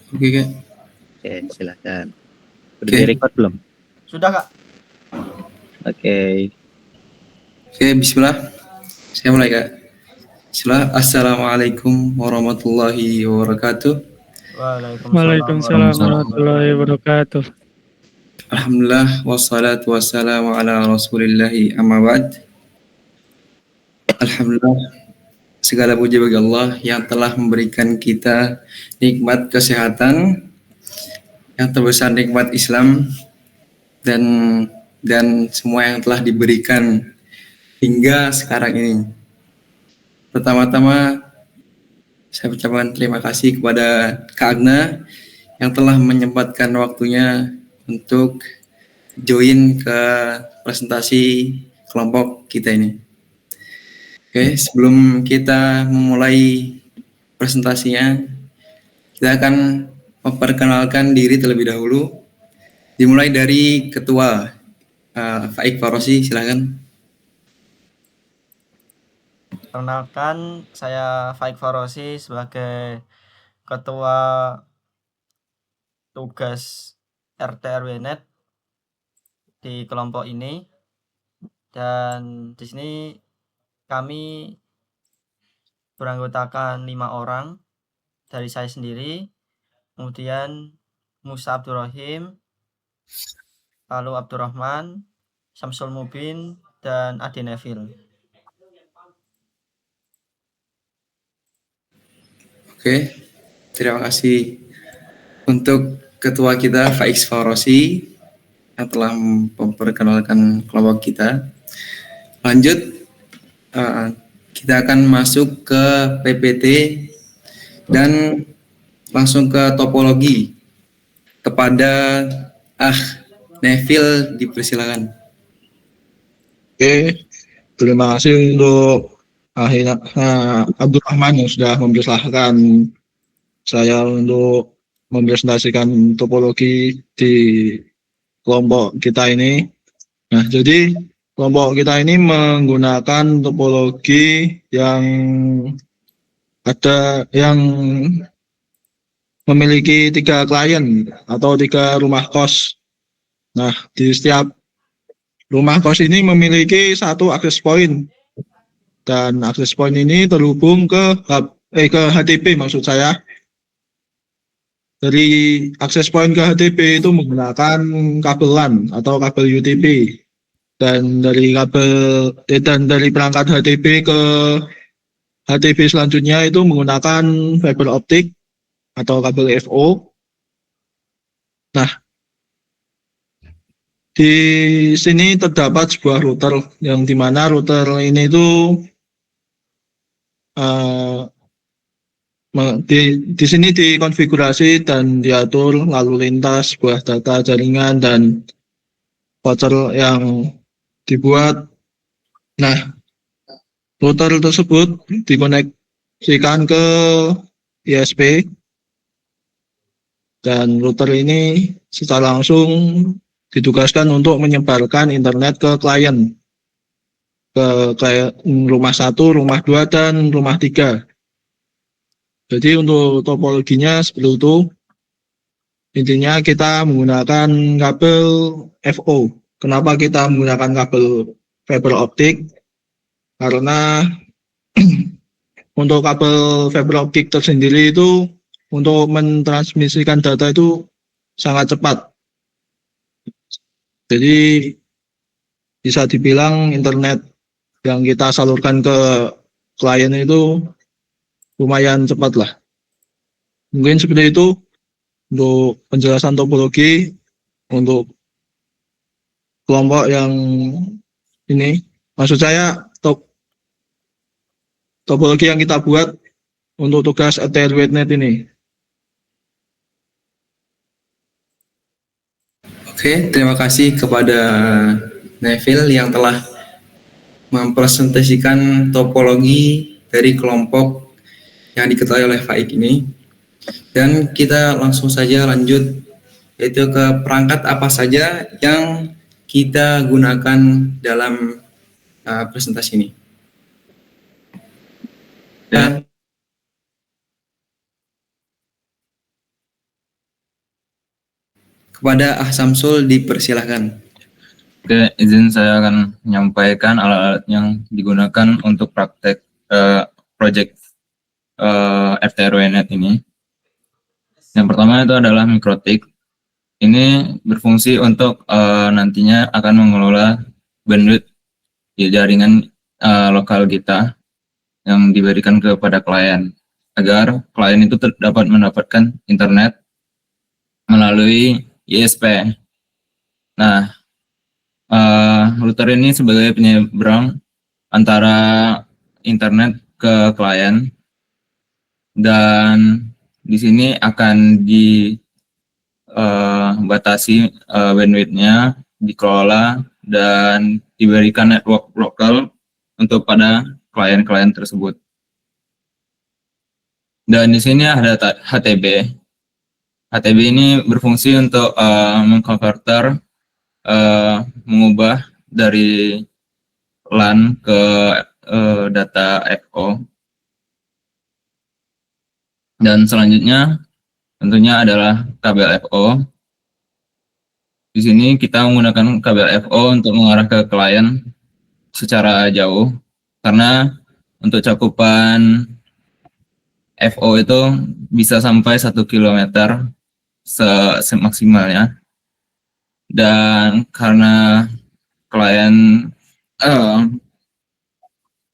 Oke, Kak. Oke, silakan. Udah Oke. direkod belum? Sudah, Kak. Oke. Oke, bismillah. Saya mulai, Kak. Bismillah. Assalamualaikum warahmatullahi wabarakatuh. Waalaikumsalam warahmatullahi wabarakatuh. Alhamdulillah wassalatu wassalamu ala Rasulillahi amma ba'd. Alhamdulillah, segala puji bagi Allah yang telah memberikan kita nikmat kesehatan, yang terbesar nikmat Islam, dan semua yang telah diberikan hingga sekarang ini. Pertama-tama saya ucapkan terima kasih kepada Kak Agna yang telah menyempatkan waktunya untuk join ke presentasi kelompok kita ini. Oke, sebelum kita memulai presentasinya, kita akan memperkenalkan diri terlebih dahulu. Dimulai dari Ketua Faik Farosi, silakan. Perkenalkan, saya Faik Farosi sebagai Ketua Tugas RT RW Net di kelompok ini. Dan di sini kami beranggotakan 5 orang dari saya sendiri, kemudian Musa Abdurrahim, lalu Abdurrahman, Samsul Mubin, dan Adi Neville. Oke, terima kasih untuk Ketua kita Faik Farosi yang telah memperkenalkan kelompok kita. Lanjut, kita akan masuk ke PPT dan langsung ke topologi. Kepada Neville dipersilakan. Oke, terima kasih untuk Abdurrahman yang sudah mempersilahkan saya untuk mempresentasikan topologi di kelompok kita ini. Nah, jadi kelompok kita ini menggunakan topologi yang memiliki 3 klien atau 3 rumah kos. Nah, di setiap rumah kos ini memiliki 1 akses point, dan akses point ini terhubung ke HTP maksud saya. Dari akses point ke HTP itu menggunakan kabel LAN atau kabel UTP, dan dari perangkat HTP ke HTP selanjutnya itu menggunakan fiber optik atau kabel FO. Nah, di sini terdapat sebuah router yang dimana router ini itu di sini dikonfigurasi dan diatur lalu lintas sebuah data jaringan dan voucher yang dibuat. Nah, router tersebut dikoneksikan ke ISP, dan router ini secara langsung ditugaskan untuk menyebarkan internet ke klien, ke rumah 1, rumah 2, dan rumah 3. Jadi untuk topologinya seperti itu. Intinya kita menggunakan kabel FO. Kenapa kita menggunakan kabel fiber optik? Karena untuk kabel fiber optik tersendiri itu untuk mentransmisikan data itu sangat cepat. Jadi bisa dibilang internet yang kita salurkan ke klien itu lumayan cepat lah. Mungkin seperti itu untuk penjelasan topologi untuk kelompok yang ini. Maksud saya topologi yang kita buat untuk tugas RT/RW.net ini. Oke, terima kasih kepada Neville yang telah mempresentasikan topologi dari kelompok yang diketahui oleh Faik ini. Dan kita langsung saja lanjut, yaitu ke perangkat apa saja yang kita gunakan dalam presentasi ini. Dan Kepada Ah Samsul dipersilahkan. Oke, izin saya akan menyampaikan alat-alat yang digunakan untuk praktek project FTRWNet ini. Yang pertama itu adalah Mikrotik. Ini berfungsi untuk nantinya akan mengelola bandwidth di jaringan lokal kita yang diberikan kepada klien, agar klien itu dapat mendapatkan internet melalui ISP. Nah, router ini sebagai penyeberang antara internet ke klien, dan di sini akan dibatasi bandwidth-nya, dikelola dan diberikan network lokal untuk pada klien-klien tersebut. Dan di sini ada HTB. HTB ini berfungsi untuk mengkonverter, mengubah dari LAN ke data FO. Dan selanjutnya tentunya adalah kabel FO. Di sini kita menggunakan kabel FO untuk mengarah ke klien secara jauh, karena untuk cakupan FO itu bisa sampai 1 km semaksimalnya. Dan karena klien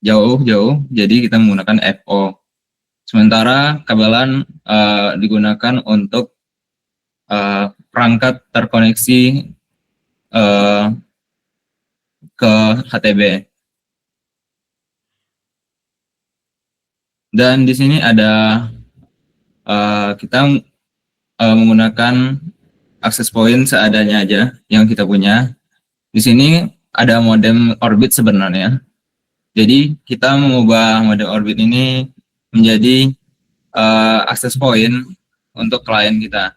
jauh, jadi kita menggunakan FO. Sementara kabelan digunakan untuk perangkat terkoneksi ke HTB. Dan di sini ada kita menggunakan access point seadanya aja yang kita punya. Di sini ada modem Orbit sebenarnya. Jadi kita mengubah modem Orbit ini menjadi access point untuk klien kita.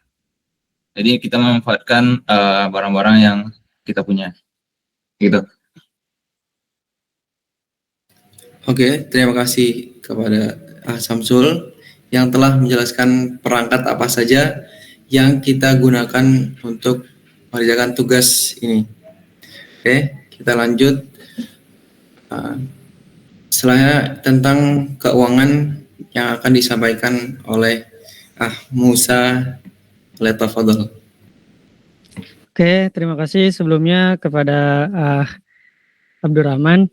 Jadi kita memanfaatkan barang-barang yang kita punya. Gitu. Oke, terima kasih kepada Ah Samsul yang telah menjelaskan perangkat apa saja yang kita gunakan untuk mengerjakan tugas ini. Oke, kita lanjut. Selanjutnya tentang keuangan yang akan disampaikan oleh Musa Letafadol. Oke, terima kasih sebelumnya kepada Abdurrahman.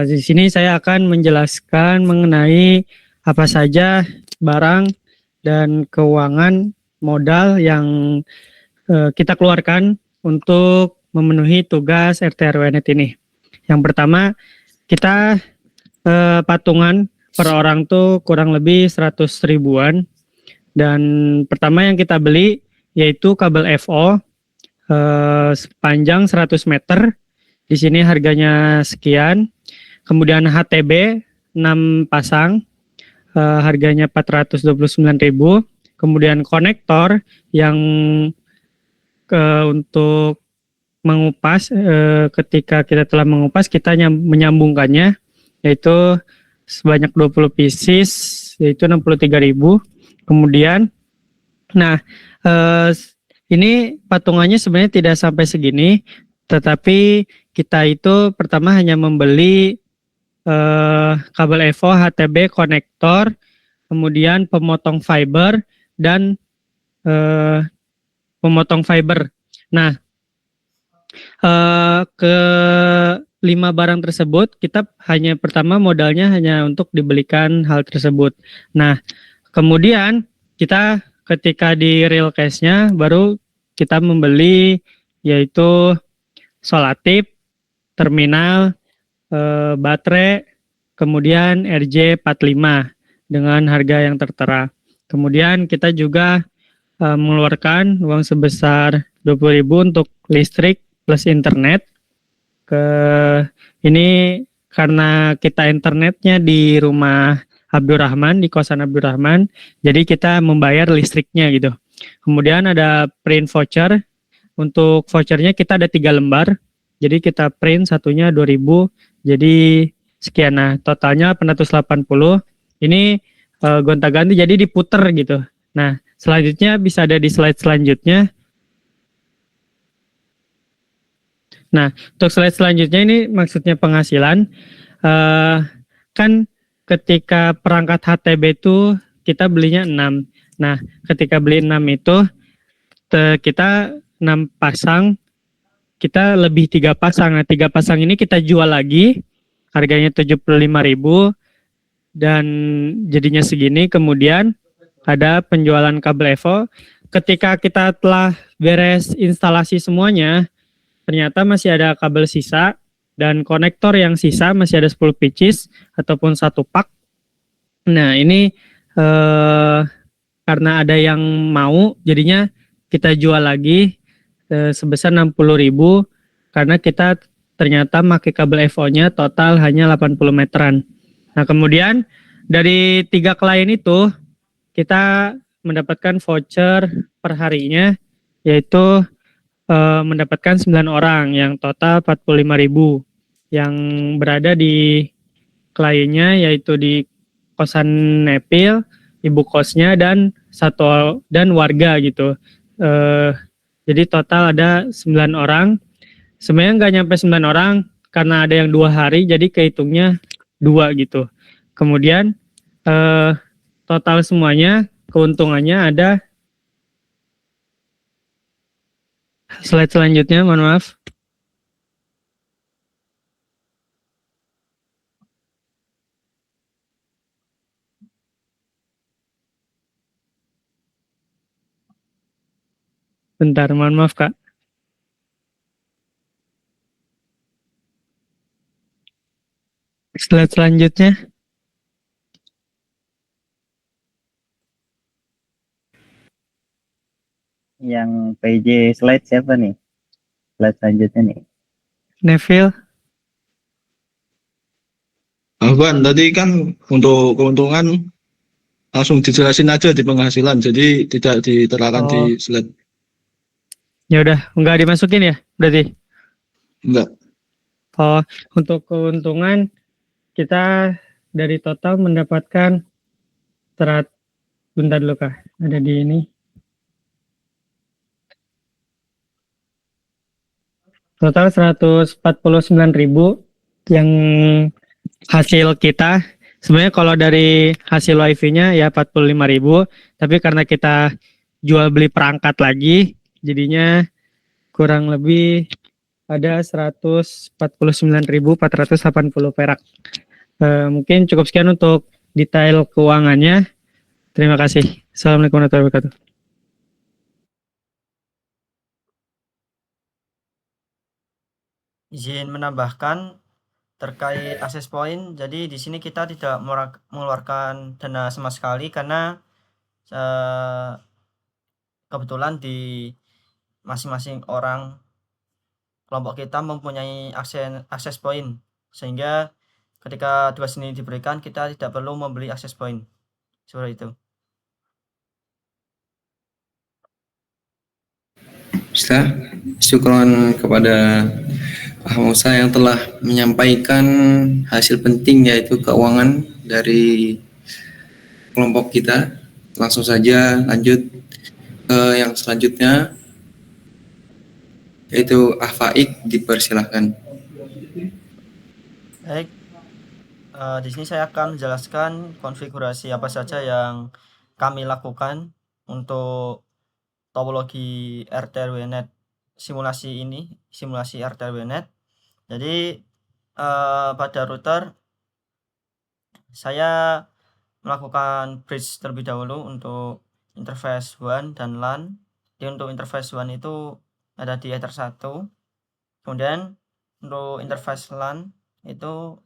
Di sini saya akan menjelaskan mengenai apa saja barang dan keuangan modal yang kita keluarkan untuk memenuhi tugas RT/RW-Net ini. Yang pertama, kita patungan per orang tuh kurang lebih 100 ribuan. Dan pertama yang kita beli yaitu kabel FO sepanjang 100 meter. Di sini harganya sekian. Kemudian HTB 6 pasang, harganya 429.000. Kemudian konektor yang untuk mengupas, ketika kita telah mengupas kita menyambungkannya yaitu sebanyak 20 pieces yaitu 63.000. Kemudian ini patungannya sebenarnya tidak sampai segini, tetapi kita itu pertama hanya membeli kabel EVO, HTB, konektor, kemudian pemotong fiber dan pemotong fiber. Nah, ke 5 barang tersebut kita pertama modalnya hanya untuk dibelikan hal tersebut. Nah, kemudian kita ketika di real cash-nya baru kita membeli yaitu solatip, terminal, baterai, kemudian RJ45 dengan harga yang tertera. Kemudian kita juga mengeluarkan uang sebesar 20.000 untuk listrik plus internet. Ini karena kita internetnya di rumah Abdurrahman, di kosan Abdurrahman, jadi kita membayar listriknya gitu. Kemudian ada print voucher. Untuk vouchernya kita ada 3 lembar. Jadi kita print satunya 2.000. Jadi sekian. Nah, totalnya 880. Ini gonta-ganti jadi diputer gitu. Nah, selanjutnya bisa ada di slide selanjutnya. Nah, untuk slide selanjutnya ini maksudnya penghasilan. Kan ketika perangkat HTB itu kita belinya 6. Nah, ketika beli 6 itu kita 6 pasang, kita lebih 3 pasang. Nah, 3 pasang ini kita jual lagi, harganya 75.000 dan jadinya segini. Kemudian ada penjualan kabel EVO. Ketika kita telah beres instalasi semuanya, ternyata masih ada kabel sisa dan konektor yang sisa masih ada 10 pieces ataupun 1 pak. Nah, ini karena ada yang mau, jadinya kita jual lagi sebesar 60.000 karena kita ternyata pakai kabel EVO-nya total hanya 80 meteran. Nah, kemudian dari 3 klien itu kita mendapatkan voucher per harinya, yaitu mendapatkan 9 orang yang total 45.000 yang berada di kliennya, yaitu di kosan Nepil, ibu kosnya dan warga gitu. Jadi total ada 9 orang. Sebenarnya nggak nyampe 9 orang karena ada yang 2 hari, jadi kehitungnya 2 gitu. Kemudian total semuanya keuntungannya ada. Slide selanjutnya, mohon maaf. Bentar, mohon maaf Kak. Slide selanjutnya. Yang PJ slide siapa nih? Slide selanjutnya nih. Neville. Afwan, tadi kan untuk keuntungan langsung dijelasin aja di penghasilan, jadi tidak diterangkan di slide. Ya udah, nggak dimasukin ya berarti? Enggak. Untuk keuntungan kita dari total mendapatkan bentar dulu Kak, ada di ini. Total 149.000 yang hasil kita. Sebenarnya kalau dari hasil wifi-nya ya 45.000, tapi karena kita jual beli perangkat lagi, jadinya kurang lebih ada 149.480 perak. Mungkin cukup sekian untuk detail keuangannya. Terima kasih. Assalamualaikum warahmatullahi wabarakatuh. Izin menambahkan terkait akses point. Jadi di sini kita tidak mengeluarkan dana sama sekali karena kebetulan di masing-masing orang kelompok kita mempunyai akses point, sehingga ketika tugas ini diberikan kita tidak perlu membeli akses point. Seperti itu. Ustaz, syukron kepada Pak Musa yang telah menyampaikan hasil penting yaitu keuangan dari kelompok kita. Langsung saja lanjut ke yang selanjutnya, yaitu Faik, dipersilahkan. Baik, di sini saya akan menjelaskan konfigurasi apa saja yang kami lakukan untuk topologi RTRWNet simulasi RTRWNet. Jadi pada router saya melakukan bridge terlebih dahulu untuk interface WAN dan LAN. Jadi untuk interface WAN itu ada di Ether 1. Kemudian untuk interface LAN itu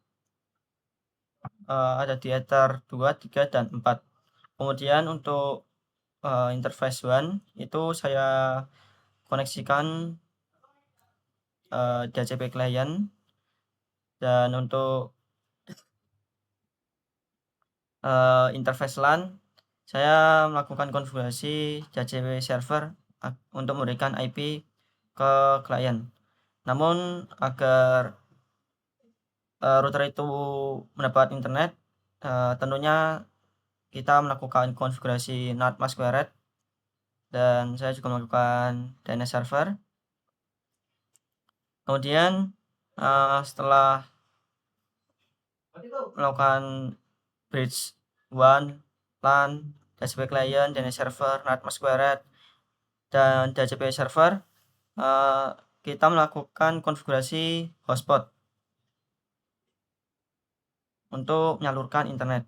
ada di Ether 2, 3, dan 4. Kemudian untuk interface WAN itu saya koneksikan DHCP client, dan untuk interface LAN saya melakukan konfigurasi DHCP server untuk memberikan IP ke klien. Namun agar router itu mendapat internet, tentunya kita melakukan konfigurasi NAT masquerade, dan saya juga melakukan DNS server. Kemudian setelah melakukan bridge 1, LAN, DHCP client, DNS server, NAT squared, dan DHCP server, kita melakukan konfigurasi hotspot untuk menyalurkan internet.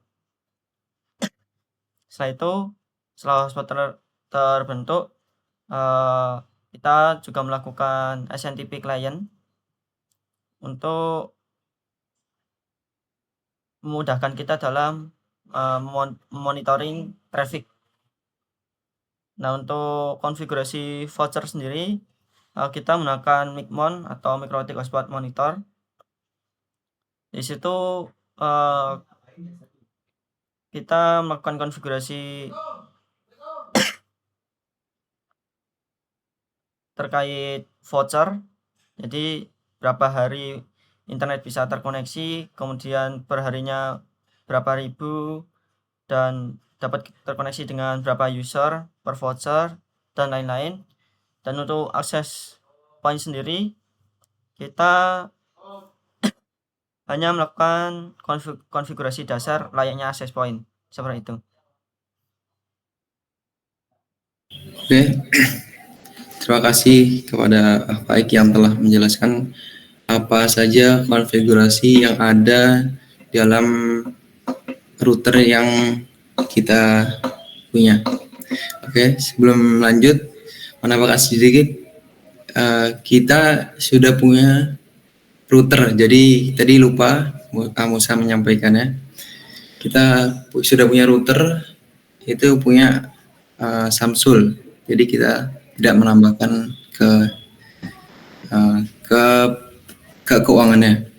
Setelah itu, setelah hotspot terbentuk, kita juga melakukan SNTP client untuk memudahkan kita dalam monitoring traffic. Nah, untuk konfigurasi voucher sendiri, kita menggunakan Micmon atau Mikrotik Hotspot Monitor. Di situ kita melakukan konfigurasi terkait voucher. Jadi berapa hari internet bisa terkoneksi, kemudian perharinya berapa ribu, dan dapat terkoneksi dengan berapa user per voucher, dan lain-lain. Dan untuk akses point sendiri, kita hanya melakukan konfigurasi dasar layaknya akses point, seperti itu. Oke, terima kasih kepada Faik yang telah menjelaskan apa saja konfigurasi yang ada dalam router yang kita punya. Oke, sebelum lanjut, menambahkan sedikit, kita sudah punya router. Jadi tadi lupa Musa menyampaikannya. Kita sudah punya router, itu punya Samsul. Jadi kita tidak menambahkan ke keuangannya.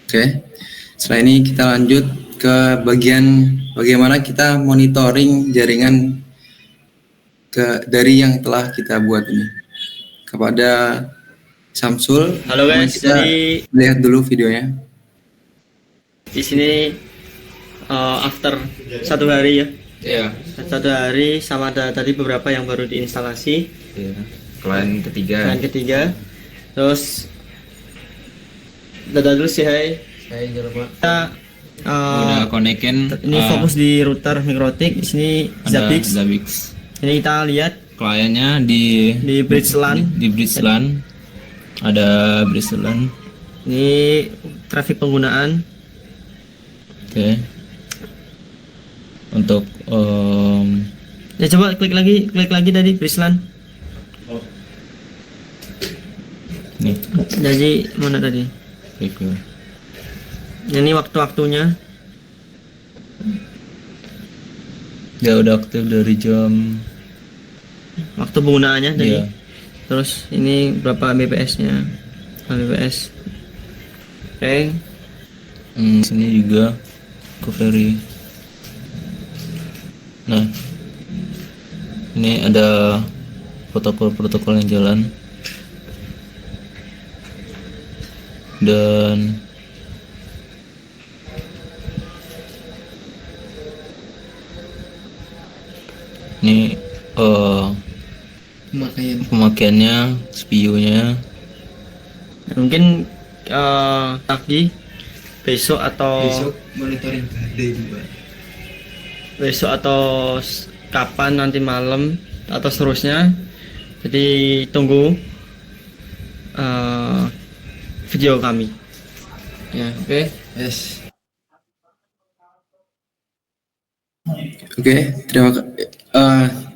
Oke. Setelah ini kita lanjut ke bagian bagaimana kita monitoring jaringan dari yang telah kita buat ini. Kepada Samsul. Halo guys, kita jadi lihat dulu videonya. di sini after 1 hari ya. Iya. 1 hari, sama ada tadi beberapa yang baru diinstalasi. Iya. Klien ketiga. Yang ketiga, terus dadah dulu sih, hai. Saya Jerman. Kita Udah konekin. ini fokus di router Mikrotik. Di sini ada Zabbix. Zabbix. Ini kita lihat Kliennya di bridge LAN. di bridge LAN. Ada bridge LAN. Ini traffic penggunaan. Oke. Untuk Ya coba klik lagi tadi bridge LAN. nih, Jadi mana tadi? klik dulu. Ini waktu-waktunya. Dia udah aktif dari jam. Waktu penggunaannya tadi. Iya. Terus ini berapa Mbps-nya? Mbps. Oke. Sini juga recovery. Nah, ini ada protokol-protokol yang jalan. Dan ini pemakaiannya, CPU-nya. Mungkin pagi besok atau monitoring HD juga. besok atau kapan nanti malam atau seterusnya. Jadi tunggu video kami. Ya, oke. Yes. Oke,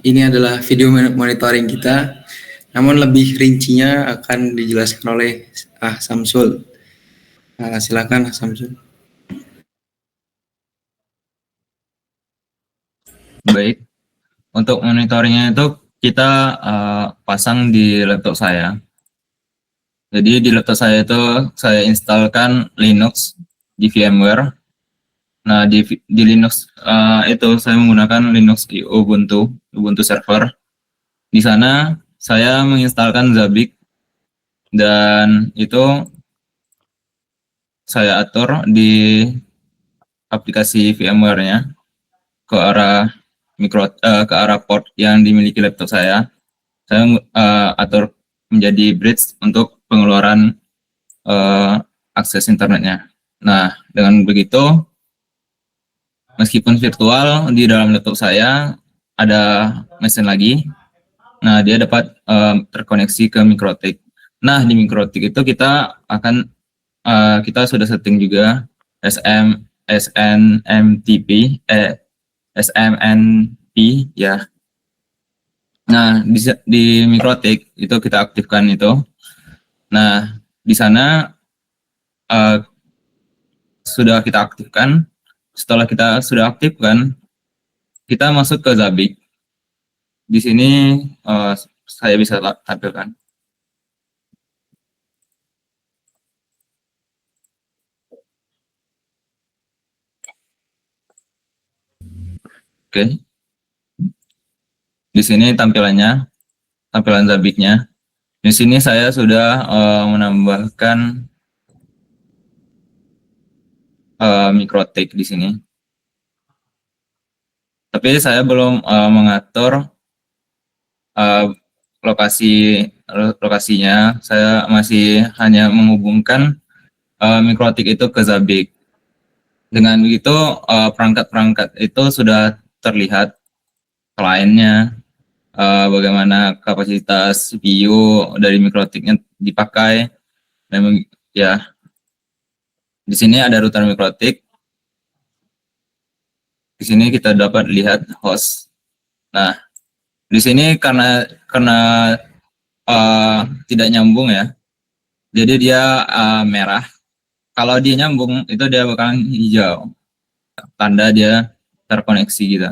ini adalah video monitoring kita. Namun lebih rincinya akan dijelaskan oleh Samsul. Silakan Samsul. Baik, untuk monitoringnya itu kita pasang di laptop saya. Jadi di laptop saya itu saya instalkan Linux di VMware. Nah di Linux itu saya menggunakan Linux di Ubuntu server. Di sana saya menginstalkan Zabbix dan itu saya atur di aplikasi VMware-nya ke arah ke arah port yang dimiliki laptop saya. Saya atur menjadi bridge untuk pengeluaran akses internetnya. Nah, dengan begitu, meskipun virtual, di dalam laptop saya ada mesin lagi. Nah, dia dapat terkoneksi ke Mikrotik. Nah, di Mikrotik itu kita akan kita sudah setting juga SNMP ya. Nah, di Mikrotik itu kita aktifkan itu. Nah, di sana sudah kita aktifkan. Setelah kita sudah aktifkan, kita masuk ke Zabbix. Di sini saya bisa tampilkan. Oke. Di sini tampilan Zabbix-nya. Di sini saya sudah menambahkan Mikrotik di sini. Tapi saya belum mengatur lokasinya. Saya masih hanya menghubungkan Mikrotik itu ke Zabbix. Dengan begitu perangkat-perangkat itu sudah terlihat kliennya, bagaimana kapasitas CPU dari Mikrotiknya dipakai, dan ya di sini ada router Mikrotik. Di sini kita dapat lihat host. Nah, di sini karena tidak nyambung ya, jadi dia merah. Kalau dia nyambung itu dia bakalan hijau, tanda dia terkoneksi gitu.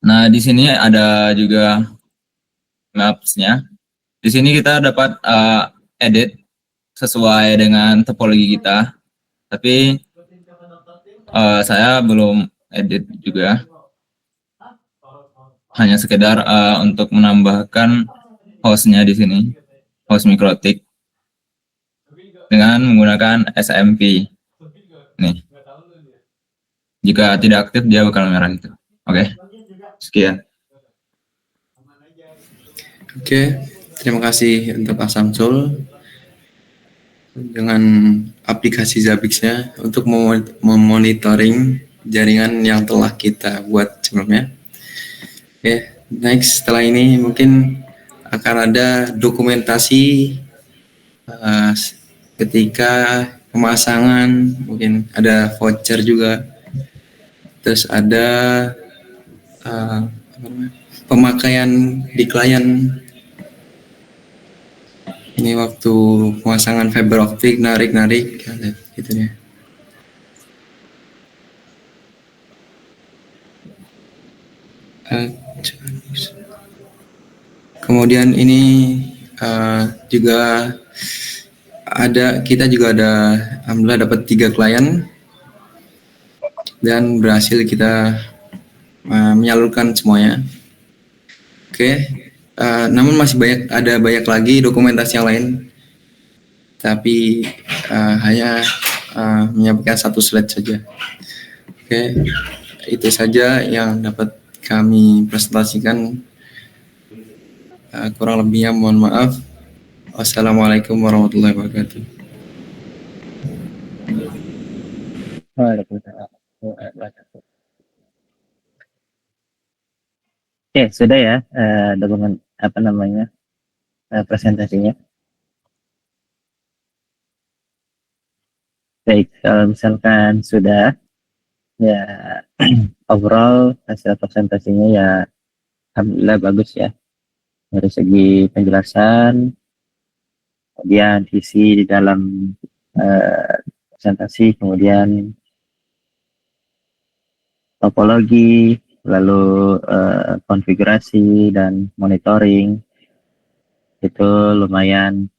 Nah, di sini ada juga maps-nya. Di sini kita dapat edit sesuai dengan topologi kita. Tapi saya belum edit juga. Hanya sekedar untuk menambahkan hostnya di sini, host Mikrotik dengan menggunakan SMP. Nih. Jika tidak aktif dia bakal merah gitu. Oke. Sekian. Oke, terima kasih untuk Pak Samsul dengan aplikasi Zabbix-nya untuk memonitoring jaringan yang telah kita buat sebelumnya. Oke, next setelah ini mungkin akan ada dokumentasi ketika pemasangan, mungkin ada voucher juga, terus ada pemakaian di klien. Ini waktu pemasangan fiber optik, narik gitu ya. Kemudian ini juga kita juga ada, alhamdulillah dapat 3 klien dan berhasil kita menyalurkan semuanya. Oke, namun masih ada banyak lagi dokumentasi yang lain, tapi hanya menyampaikan 1 slide saja. Oke, itu saja yang dapat kami presentasikan. Kurang lebihnya mohon maaf. Wassalamualaikum warahmatullahi wabarakatuh. Waalaikumsalam. Oke, sudah ya dokumen presentasinya. Baik, kalau misalkan sudah ya overall hasil presentasinya ya alhamdulillah bagus ya dari segi penjelasan, kemudian isi di dalam presentasi, kemudian topologi, lalu konfigurasi dan monitoring itu lumayan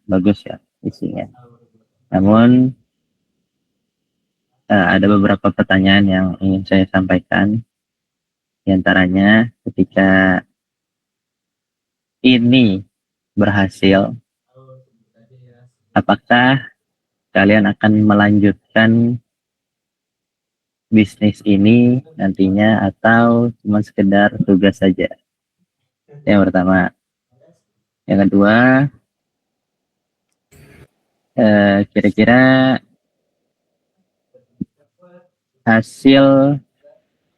bagus ya isinya. Namun ada beberapa pertanyaan yang ingin saya sampaikan. Di antaranya ketika ini berhasil, apakah kalian akan melanjutkan bisnis ini nantinya atau cuma sekedar tugas saja? Yang pertama. Yang kedua, kira-kira hasil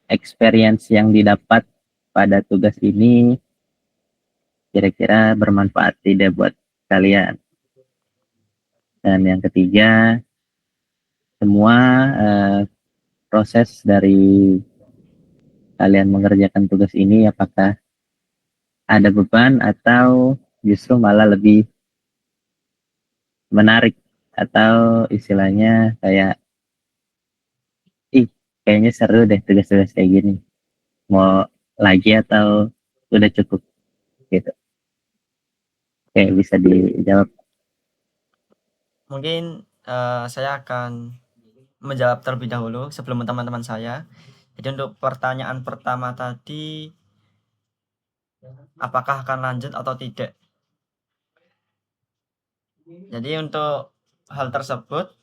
experience yang didapat pada tugas ini kira-kira bermanfaat tidak buat kalian. Dan yang ketiga, semua proses dari kalian mengerjakan tugas ini apakah ada beban atau justru malah lebih menarik, atau istilahnya kayak kayaknya seru deh tugas-tugas kayak gini, mau lagi atau udah cukup gitu. Oke, bisa dijawab. Mungkin saya akan menjawab terlebih dahulu sebelum teman-teman saya. Jadi untuk pertanyaan pertama tadi, apakah akan lanjut atau tidak? Jadi untuk hal tersebut,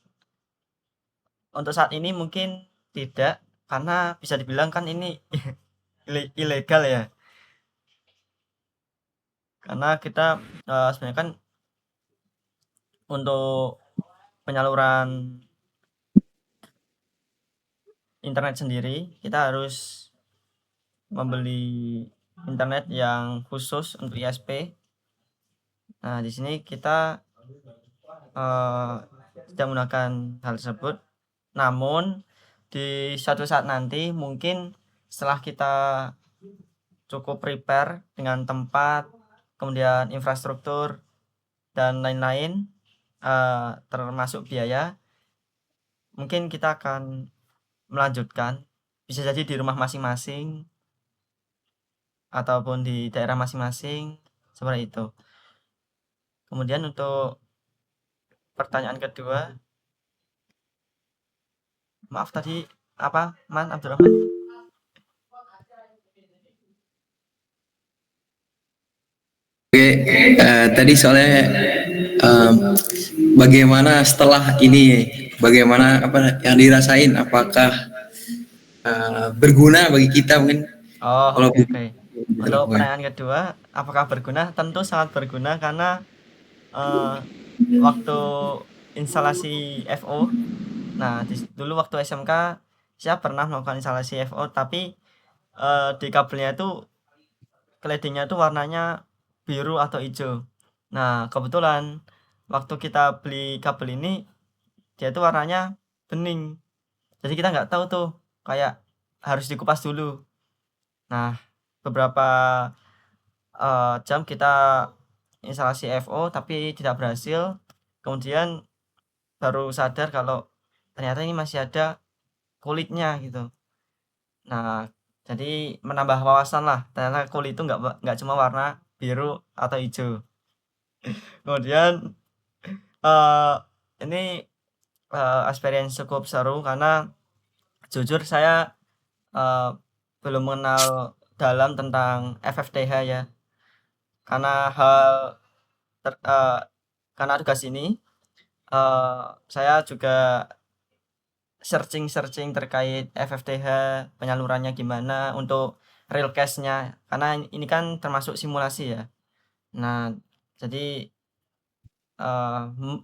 untuk saat ini mungkin tidak, karena bisa dibilang kan ini ilegal ya. Karena kita sebenarnya kan untuk penyaluran internet sendiri, kita harus membeli internet yang khusus untuk ISP. Nah, di sini kita tidak menggunakan hal tersebut. Namun di suatu saat nanti mungkin setelah kita cukup prepare dengan tempat, kemudian infrastruktur dan lain-lain, termasuk biaya, mungkin kita akan melanjutkan, bisa jadi di rumah masing-masing ataupun di daerah masing-masing, seperti itu. Kemudian untuk pertanyaan kedua, maaf tadi apa, Mas Abdurrahman? Oke, tadi soalnya bagaimana setelah ini, bagaimana apa yang dirasain, apakah berguna bagi kita mungkin? Oh, Kalau oke. Untuk pertanyaan kedua, apakah berguna? Tentu sangat berguna karena waktu instalasi FO, nah dulu waktu SMK saya pernah melakukan instalasi FO, tapi di kabelnya itu kledingnya itu warnanya biru atau hijau. Nah, kebetulan waktu kita beli kabel ini dia itu warnanya bening. Jadi kita nggak tahu tuh, kayak harus dikupas dulu. Nah, beberapa jam kita instalasi FO tapi tidak berhasil. Kemudian baru sadar kalau ternyata ini masih ada kulitnya gitu. Nah, jadi menambah wawasan lah, ternyata kulit itu nggak cuma warna biru atau hijau. Kemudian ini experience cukup seru karena jujur saya belum mengenal dalam tentang FFTH ya. Karena karena tugas ini saya juga searching terkait FFTH, penyalurannya gimana untuk real case-nya, karena ini kan termasuk simulasi ya. Nah, jadi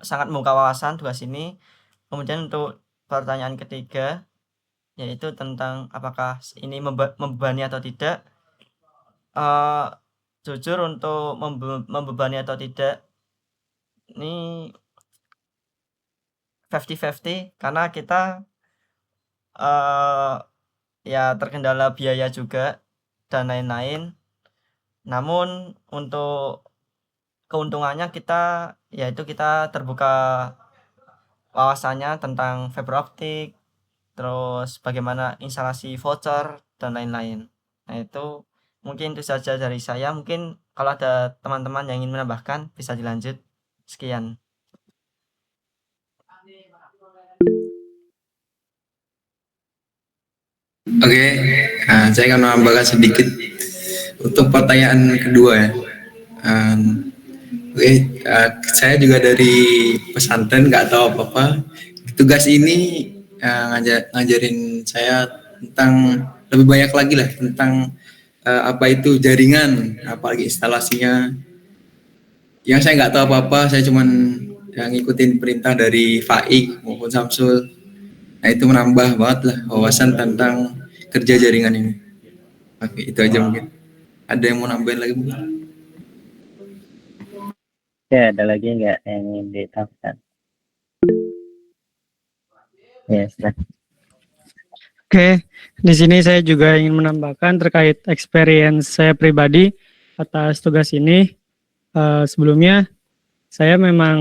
sangat membuka wawasan tugas ini. Kemudian untuk pertanyaan ketiga, yaitu tentang apakah ini membebani atau tidak. Jujur untuk membebani atau tidak, ini 50-50 karena kita ya terkendala biaya juga dan lain-lain. Namun untuk keuntungannya kita, yaitu kita terbuka wawasannya tentang fiber optik, terus bagaimana instalasi voucher dan lain-lain. Nah, itu mungkin itu saja dari saya. Mungkin kalau ada teman-teman yang ingin menambahkan bisa dilanjut. Sekian. Oke, saya akan menambahkan sedikit untuk pertanyaan kedua ya. Oke, saya juga dari pesantren, nggak tahu apa-apa. Tugas ini ngajarin saya tentang lebih banyak lagi lah tentang apa itu jaringan, apalagi instalasinya. yang saya nggak tahu apa-apa, saya cuman yang ngikutin perintah dari Faik maupun Samsul. Nah itu menambah banget lah wawasan tentang kerja jaringan ini. Oke, itu aja mungkin. Ada yang mau nambahin lagi mungkin? Ya, ada lagi nggak yang ingin ditambahkan? Ya, silakan. Oke, di sini saya juga ingin menambahkan terkait experience saya pribadi atas tugas ini. Sebelumnya saya memang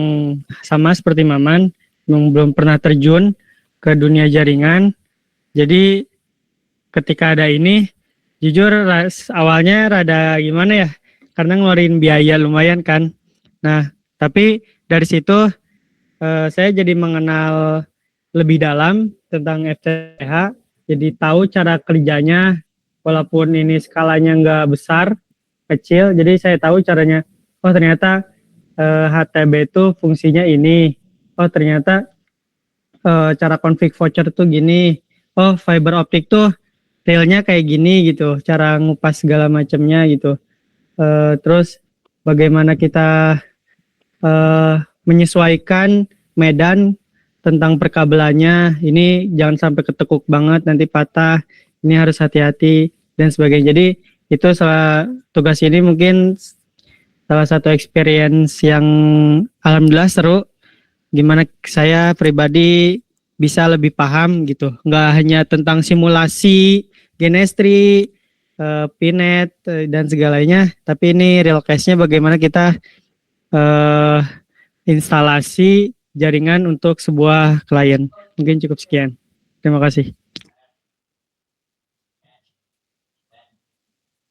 sama seperti Maman, memang belum pernah terjun ke dunia jaringan. Jadi ketika ada ini, jujur awalnya rada gimana ya, karena ngeluarin biaya lumayan kan. Nah, tapi dari situ saya jadi mengenal lebih dalam tentang FTTH, jadi tahu cara kerjanya, walaupun ini skalanya nggak besar, kecil, jadi saya tahu caranya. Oh ternyata HTB itu fungsinya ini. Oh ternyata cara config voucher tuh gini. Oh fiber optik tuh realnya kayak gini gitu. Cara ngupas segala macamnya gitu. Terus bagaimana kita menyesuaikan medan tentang perkabelannya. Ini jangan sampai ketekuk banget nanti patah. Ini harus hati-hati dan sebagainya. Jadi itu tugas ini mungkin salah satu experience yang alhamdulillah seru, gimana saya pribadi bisa lebih paham gitu, nggak hanya tentang simulasi genestri, pinet dan segalanya, tapi ini real case-nya bagaimana kita instalasi jaringan untuk sebuah klien. Mungkin cukup sekian, terima kasih.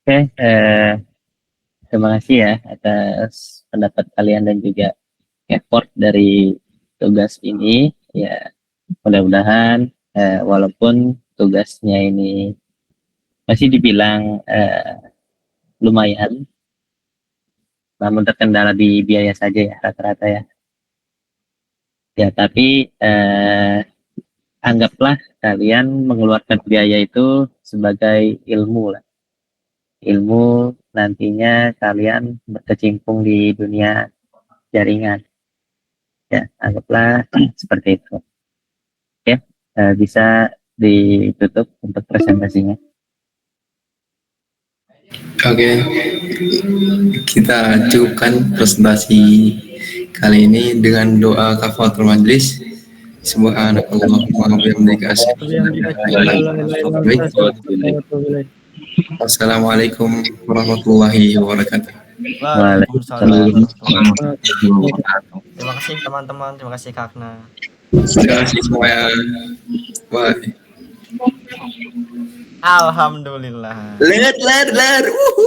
Oke, terima kasih ya atas pendapat kalian dan juga effort dari tugas ini. Ya, mudah-mudahan walaupun tugasnya ini masih dibilang lumayan, namun terkendala di biaya saja ya rata-rata ya. Ya, tapi anggaplah kalian mengeluarkan biaya itu sebagai ilmu lah. Ilmu nantinya kalian berkecimpung di dunia jaringan. Ya, anggaplah seperti itu. Oke, bisa ditutup untuk presentasinya. Oke, kita cukupkan presentasi kali ini dengan doa kafaratul majlis. Subhanakallahumma wa bihamdika asyhadu an la ilaha illa anta. Assalamualaikum warahmatullahi wabarakatuh. Waalaikumsalam. Terima kasih teman-teman, terima kasih Kakna. Terima kasih semuanya. Bye. Alhamdulillah. Ler. Wuhu.